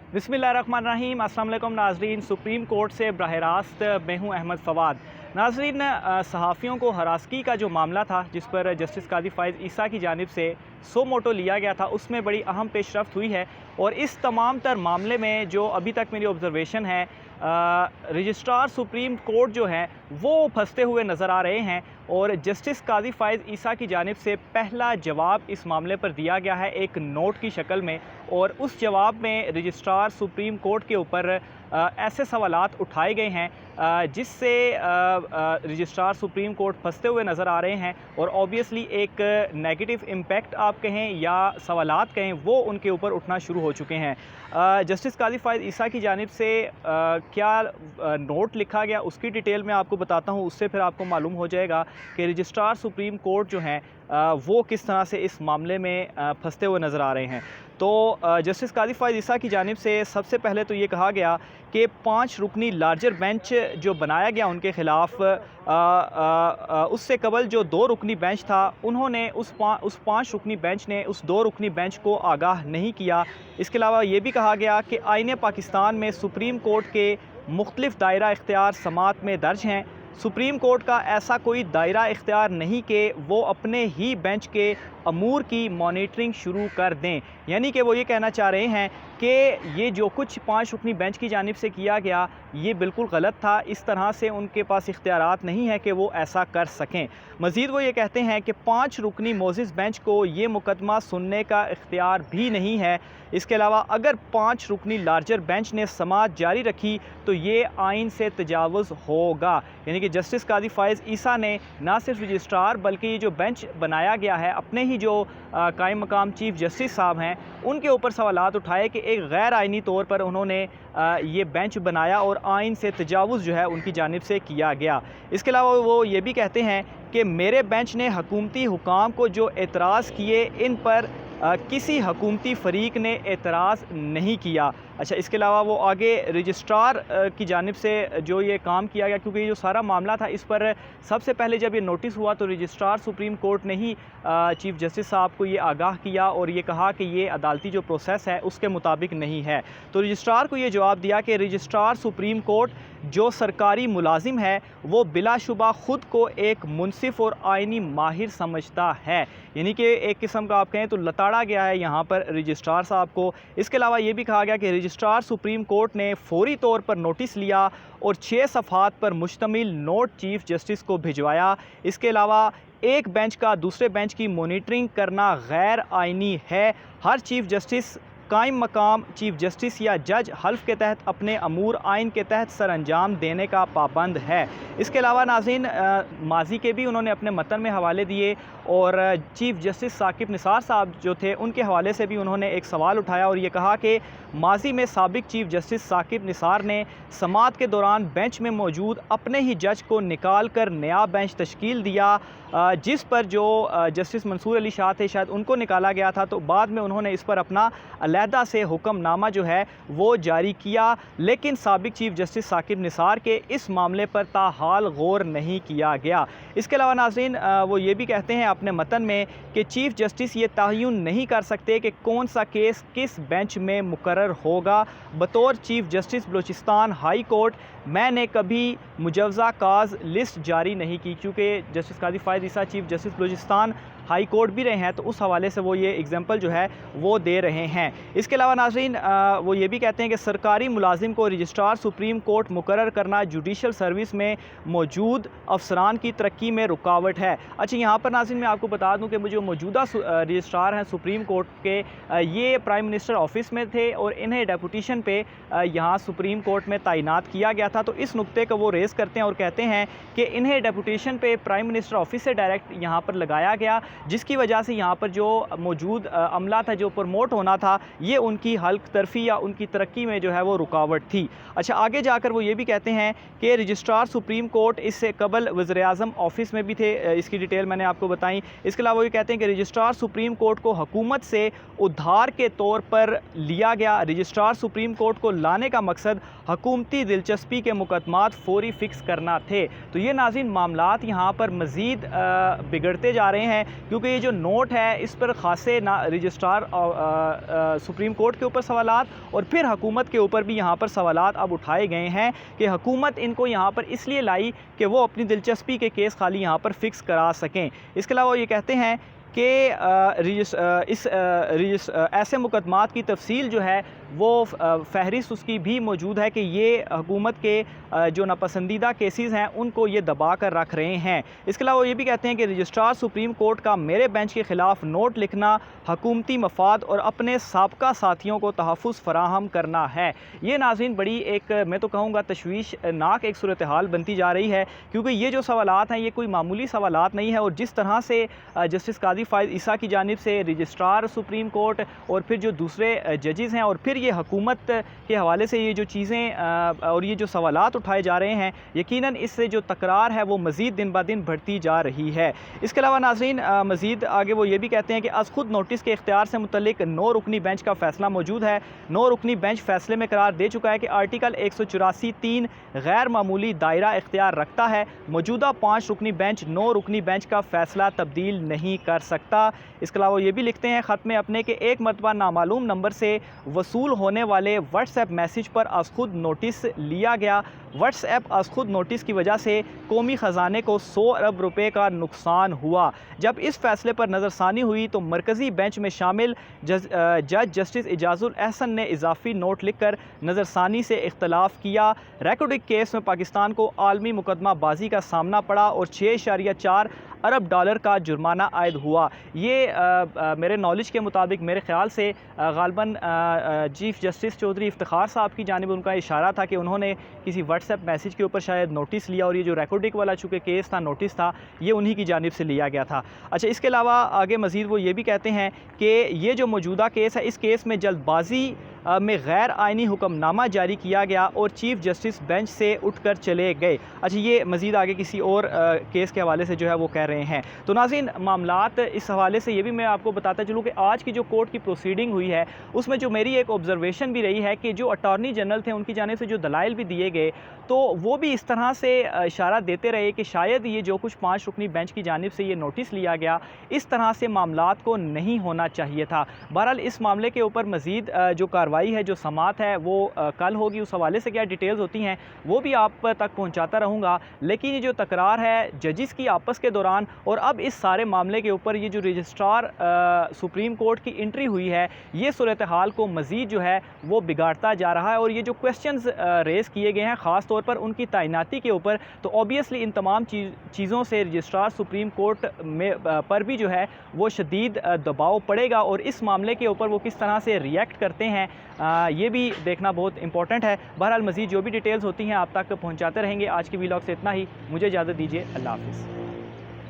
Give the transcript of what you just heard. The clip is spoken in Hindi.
बिस्मिल्लाहिर्रहमानिर्रहीम। अस्सलाम वालेकुम नाज़रीन। सुप्रीम कोर्ट से बराह रास्त मैं हूँ अहमद फ़वाद। नाज़रीन, सहाफ़ियों को हरासगी का जो मामला था जिस पर जस्टिस कादी फ़ाइज़ ईसा की जानिब से सो मोटो लिया गया था, उसमें बड़ी अहम पेशरफ्त हुई है। और इस तमाम तर मामले में जो अभी तक मेरी ऑब्ज़र्वेशन है, रजिस्ट्रार सुप्रीम कोर्ट जो हैं वो फंसते हुए नज़र आ रहे हैं। और जस्टिस कादी फ़ाइज़ ईसा की जानिब से पहला जवाब इस मामले पर दिया गया है एक नोट की शक्ल में। और उस जवाब में रजिस्ट्रार सुप्रीम कोर्ट के ऊपर ऐसे सवालात उठाए गए हैं जिससे रजिस्ट्रार सुप्रीम कोर्ट फंसते हुए नज़र आ रहे हैं। और ऑब्वियसली एक नेगेटिव इम्पैक्ट आप कहें या सवालात कहें, वो उनके ऊपर उठना शुरू हो चुके हैं। जस्टिस कादी फ़ाइज़ ईसा की जानिब से क्या नोट लिखा गया उसकी डिटेल मैं आपको बताता हूँ, उससे फिर आपको मालूम हो जाएगा कि रजिस्ट्रार सुप्रीम कोर्ट जो हैं वो किस तरह से इस मामले में फंसते हुए नज़र आ रहे हैं। तो जस्टिस कादी फ़ाइज़ ईसा की जानिब से सबसे पहले तो ये कहा गया कि 5 रुकनी लार्जर बेंच जो बनाया गया उनके ख़िलाफ़, उससे कबल जो 2 रुकनी बेंच था उन्होंने उस 5 रुकनी बेंच ने उस 2 रुकनी बेंच को आगाह नहीं किया। इसके अलावा ये भी कहा गया कि आईन पाकिस्तान में सुप्रीम कोर्ट के मुख्तलिफ़ दायरा इख्तियार समात में दर्ज हैं। सुप्रीम कोर्ट का ऐसा कोई दायरा इख्तियार नहीं कि वो अपने ही बेंच के अमूर की मॉनिटरिंग शुरू कर दें। यानी कि वो ये कहना चाह रहे हैं कि ये जो कुछ 5 रुकनी बेंच की जानिब से किया गया ये बिल्कुल गलत था। इस तरह से उनके पास इख्तियारात नहीं है कि वो ऐसा कर सकें। मज़ीद वो ये कहते हैं कि 5 रुकनी मोजिज़ बेंच को ये मुकदमा सुनने का इख्तियार भी नहीं है। इसके अलावा अगर 5 रुकनी लार्जर बेंच ने समाअत जारी रखी तो ये आइन से तजावुज़ होगा। यानी कि जस्टिस कादी फ़ाइज़ ईसा ने ना सिर्फ रजिस्ट्रार बल्कि ये जो बेंच बनाया गया है अपने ही जो कायम मकाम चीफ़ जस्टिस साहब हैं उनके ऊपर सवालात उठाए कि एक गैर आइनी तौर पर उन्होंने ये बेंच बनाया और आइन से तजावुज़ जो है उनकी जानिब से किया गया। इसके अलावा वो ये भी कहते हैं कि मेरे बेंच ने हुकूमती हुकाम को जो एतराज़ किए इन पर किसी हुकूमती फ़रीक ने एतराज़ नहीं किया। अच्छा, इसके अलावा वो आगे रजिस्ट्रार की जानिब से जो ये काम किया गया, क्योंकि ये जो सारा मामला था इस पर सबसे पहले जब ये नोटिस हुआ तो रजिस्ट्रार सुप्रीम कोर्ट ने ही चीफ़ जस्टिस साहब को ये आगाह किया और ये कहा कि ये अदालती जो प्रोसेस है उसके मुताबिक नहीं है। तो रजिस्ट्रार को ये जवाब दिया कि रजिस्ट्रार सुप्रीम कोर्ट जो सरकारी मुलाजिम है वो बिलाशुबा ख़ुद को एक मुनसिफ़ और आइनी माहिर समझता है। यानी कि एक किस्म का आप कहें तो लताड़ा गया है यहाँ पर रजिस्ट्रार साहब को। इसके अलावा ये भी कहा गया कि रजिस्ट्रार सुप्रीम कोर्ट ने फ़ौरी तौर पर नोटिस लिया और 6 सफ़हात पर मुश्तमिल नोट चीफ़ जस्टिस को भिजवाया। इसके अलावा एक बेंच का दूसरे बेंच की मॉनिटरिंग करना गैर आइनी है। हर चीफ़ जस्टिस कायम मकाम चीफ़ जस्टिस या जज हल्फ के तहत अपने अमूर आइन के तहत सर अंजाम देने का पाबंद है। इसके अलावा नाज़रीन, माजी के भी उन्होंने अपने मतन में हवाले दिए और चीफ़ जस्टिस साकिब निसार साहब जो थे उनके हवाले से भी उन्होंने एक सवाल उठाया और ये कहा कि माजी में साबिक चीफ़ जस्टिस साकिब निसार ने समाअत के दौरान बेंच में मौजूद अपने ही जज को निकाल कर नया बेंच तश्कील दिया, जिस पर जो जस्टिस मंसूर अली शाह थे शायद उनको निकाला गया था। तो बाद में उन्होंने इस पर अपना अलहदा से हुक्मनामा जो है वो जारी किया, लेकिन साबिक चीफ़ जस्टिस साकिब निसार के इस मामले पर ताहाल गौर नहीं किया गया। इसके अलावा नाज़रीन, वो ये भी कहते हैं अपने मतन में कि चीफ़ जस्टिस ये तयन नहीं कर सकते कि कौन सा केस किस बेंच में मुकर्रर होगा। बतौर chief justice Balochistan high court मैंने कभी मुजवज़ा काज लिस्ट जारी नहीं की, क्योंकि justice Qazi Faez Isa chief justice Balochistan high court भी रहे हैं तो उस हवाले से वो ये एग्जांपल जो है वो दे रहे हैं। इसके अलावा नाज़रीन, वो ये भी कहते हैं कि सरकारी मुलाजिम को रजिस्ट्रार सुप्रीम कोर्ट मुकर्रर करना जुडिशल सर्विस में मौजूद अफसरान की तरक्की में रुकावट है। अच्छा, यहाँ पर नाज़रीन मैं आपको बता दूँ कि जो मौजूदा रजिस्ट्रार हैं सुप्रीम कोर्ट के, ये प्राइम मिनिस्टर ऑफिस में थे और इन्हें डेपुटेशन पे यहाँ सुप्रीम कोर्ट में तैनात किया गया था। तो इस नुक्ते को वो रेज़ करते हैं और कहते हैं कि इन्हें डेपुटेशन पे प्राइम मिनिस्टर ऑफिस से डायरेक्ट यहाँ पर लगाया गया, जिसकी वजह से यहाँ पर जो मौजूद अमला था जो प्रमोट होना था ये उनकी हल्क तरफ़ी या उनकी तरक्की में जो है वो रुकावट थी। अच्छा, आगे जाकर वो ये भी कहते हैं कि रजिस्ट्रार सुप्रीम कोर्ट इससे कबल वज़ीर-ए-आज़म ऑफिस में भी थे, इसकी डिटेल मैंने आपको बताई। इसके अलावा वो ये कहते हैं कि रजिस्ट्रार सुप्रीम कोर्ट को हुकूमत से उधार के तौर पर लिया गया। रजिस्ट्रार सुप्रीम कोर्ट को लाने का मकसद हुकूमती दिलचस्पी के मुकदमात फौरी फ़िक्स करना थे। तो ये नाज़रीन मामलात यहाँ पर मज़ीद बिगड़ते जा रहे हैं, क्योंकि ये जो नोट है इस पर खासे ना रजिस्ट्रार सुप्रीम कोर्ट के ऊपर सवालात और फिर हुकूमत के ऊपर भी यहाँ पर सवालात अब उठाए गए हैं कि हुकूमत इनको यहाँ पर इसलिए लाई कि वो अपनी दिलचस्पी के केस खाली यहाँ पर फिक्स करा सकें। इसके अलावा ये कहते हैं कि ऐसे मुकदमात की तफसील जो है वो फहरिस्त उसकी भी मौजूद है कि ये हुकूमत के जो नापसंदीदा केसेस हैं उनको ये दबा कर रख रहे हैं। इसके अलावा ये भी कहते हैं कि रजिस्ट्रार सुप्रीम कोर्ट का मेरे बेंच के ख़िलाफ़ नोट लिखना हुकूमती मफाद और अपने साबका साथियों को तहफ़्फ़ुज़ फ़राहम करना है। ये नाज़रीन बड़ी एक मैं तो कहूँगा तशवीशनाक एक सूरत हाल बनती जा रही है, क्योंकि ये जो सवालात हैं ये कोई मामूली सवालात नहीं है। और जिस तरह से जस्टिस कादी फ़ाइज़ ईसा की जानिब से रजिस्ट्रार सुप्रीम कोर्ट और फिर जो दूसरे जजेज़ हैं और फिर ये हुकूमत के हवाले से ये जो चीज़ें और ये जो सवालात उठाए जा रहे हैं, यकीनन इससे जो तकरार है वो मज़ीद दिन ब दिन बढ़ती जा रही है। इसके अलावा नाज़रीन मज़ीद आगे वो ये भी कहते हैं कि अज़ खुद नोटिस के इख्तियार से मुतल्लिक 9 रुकनी बेंच का फ़ैसला मौजूद है। 9 रुकनी बेंच फ़ैसले में करार दे चुका है कि आर्टिकल 184(3) गैर मामूली दायरा इख्तियार रखता है। मौजूदा 5 रुकनी बेंच 9 रुकनी बेंच का फ़ैसला तब्दील नहीं कर सकता। इसके अलावा ये भी लिखते हैं ख़त में अपने के एक मरतबा नामालूम नंबर से वसूल होने वाले व्हाट्सएप मैसेज पर अज़ खुद नोटिस लिया गया। व्हाट्सएप अज़ खुद नोटिस की वजह से कौमी ख़जाने को 100 अरब रुपए का नुकसान हुआ। जब इस फैसले पर नज़रसानी हुई तो मरकज़ी बेंच में शामिल जज जस्टिस इजाज़ुल एहसन ने इजाफ़ी नोट लिखकर नज़रसानी से इख्तलाफ किया। रेकॉर्डिंग केस में पाकिस्तान को आलमी मुकदमा बाजी का सामना पड़ा और 6.4 अरब डॉलर का जुर्माना आयद हुआ। ये मेरे नॉलेज के मुताबिक मेरे ख़्याल से गालबन चीफ़ जस्टिस चौधरी इफ्तिखार साहब की जानिब उनका इशारा था कि उन्होंने किसी व्हाट्सएप मैसेज के ऊपर शायद नोटिस लिया और ये जो रिकॉर्डिंग वाला चूँकि केस था, नोटिस था, ये उन्हीं की जानिब से लिया गया था। अच्छा, इसके अलावा आगे मज़ीद वो ये भी कहते हैं कि ये जो मौजूदा केस है, इस केस में जल्दबाजी में गैर आइनी हुक्मनामा जारी किया गया और चीफ़ जस्टिस बेंच से उठकर चले गए। अच्छा, ये मज़ीद आगे किसी और केस के हवाले से जो है वो कह रहे हैं। तो नाज़रीन मामलात इस हवाले से ये भी मैं आपको बताता चलूँ कि आज की जो कोर्ट की प्रोसीडिंग हुई है उसमें जो मेरी एक ऑब्जर्वेशन भी रही है कि जो अटॉर्नी जनरल थे उनकी जानिब से जो दलाइल भी दिए गए तो वो भी इस तरह से इशारा देते रहे कि शायद ये जो कुछ 5 रुकनी बेंच की जानिब से ये नोटिस लिया गया, इस तरह से मामलात को नहीं होना चाहिए था। बहरहाल इस मामले के ऊपर मज़ीद जो कार्रवाई है, जो समात है, वो कल होगी। उस हवाले से क्या डिटेल्स होती हैं वो भी आप तक पहुँचाता रहूँगा। लेकिन ये जो तकरार है जजिस की आपस के दौरान और अब इस सारे मामले के ऊपर ये जो रजिस्ट्रार सुप्रीम कोर्ट की एंट्री हुई है, ये सूरत हाल को मज़ीद जो है वो बिगाड़ता जा रहा है। और ये जो क्वेश्चंस रेज़ किए गए हैं ख़ास तौर पर उनकी तैनाती के ऊपर, तो ऑब्वियसली इन तमाम चीज़ों से रजिस्ट्रार सुप्रीम कोर्ट में पर भी जो है वो शदीद दबाव पड़ेगा और इस मामले के ऊपर वो किस तरह से रिएक्ट करते हैं ये भी देखना बहुत इंपॉर्टेंट है। बहरहाल मज़ीद जो भी डिटेल्स होती हैं आप तक पहुँचाते रहेंगे। आज की वीलॉग से इतना ही, मुझे इजाज़त दीजिए। अल्लाह हाफ़िज़।